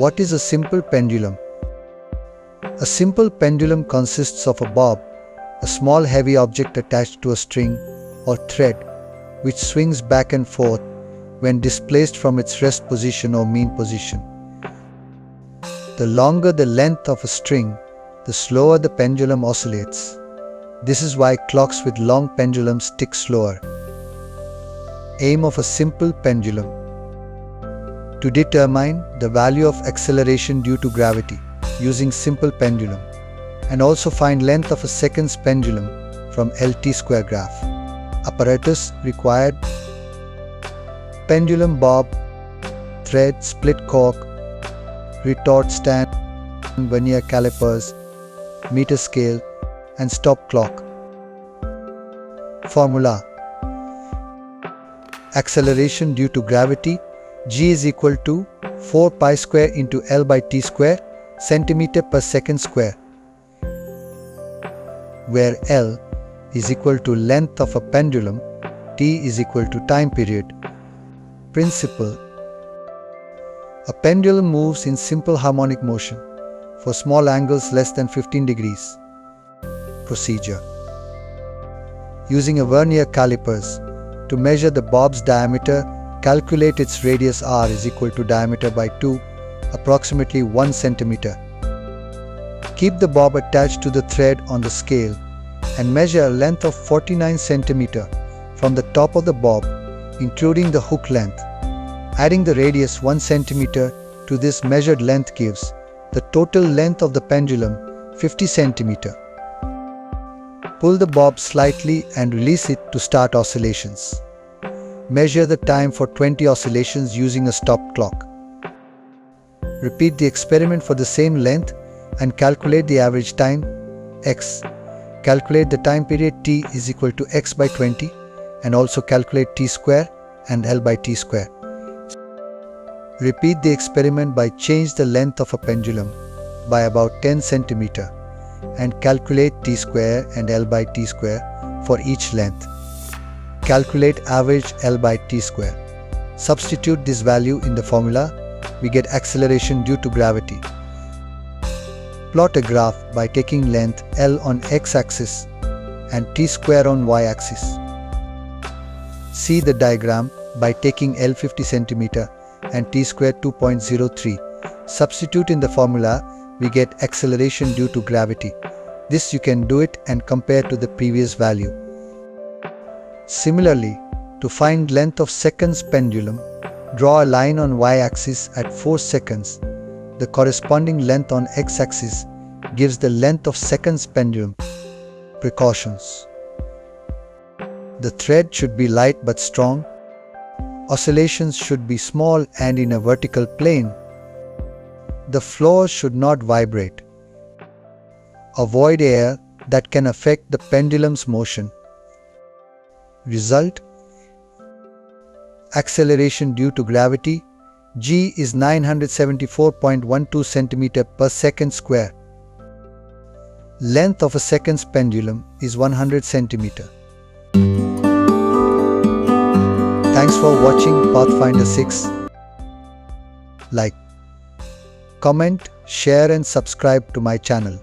What is a simple pendulum? A simple pendulum consists of a bob, a small heavy object attached to a string or thread, which swings back and forth when displaced from its rest position or mean position. The longer the length of a string, the slower the pendulum oscillates. This is why clocks with long pendulums tick slower. Aim of a simple pendulum: to determine the value of acceleration due to gravity using simple pendulum, and also find length of a second's pendulum from LT square graph. Apparatus required: pendulum bob, thread, split cork, retort stand, vernier calipers, meter scale, and stop clock. Formula: acceleration due to gravity G is equal to 4 pi square into L by T square centimeter per second square, where L is equal to length of a pendulum, T is equal to time period. Principle: a pendulum moves in simple harmonic motion for small angles less than 15 degrees. Procedure: using a vernier calipers to measure the bob's diameter, calculate its radius r is equal to diameter by 2, approximately 1 centimeter. Keep the bob attached to the thread on the scale and measure a length of 49 centimeter from the top of the bob, including the hook length. Adding the radius 1 centimeter to this measured length gives the total length of the pendulum 50 centimeter. Pull the bob slightly and release it to start oscillations. Measure the time for 20 oscillations using a stop clock. Repeat the experiment for the same length and calculate the average time x. Calculate the time period t is equal to x by 20 and also calculate t square and L by t square. Repeat the experiment by change the length of a pendulum by about 10 centimeter and calculate t square and L by t square for each length. Calculate average L by t square. Substitute this value in the formula, we get acceleration due to gravity. Plot a graph by taking length L on x-axis and t square on y-axis. See the diagram by taking L 50 cm and t square 2.03. Substitute in the formula, we get acceleration due to gravity. This you can do it and compare to the previous value. Similarly, to find length of seconds pendulum, draw a line on y-axis at 4 seconds. The corresponding length on x-axis gives the length of seconds pendulum. Precautions: the thread should be light but strong. Oscillations should be small and in a vertical plane. The floor should not vibrate. Avoid air that can affect the pendulum's motion. Result: acceleration due to gravity G is 974.12 cm per second square. Length of a second's pendulum is 100 cm. Thanks for watching Pathfinder 6. Like, comment, share and subscribe to my channel.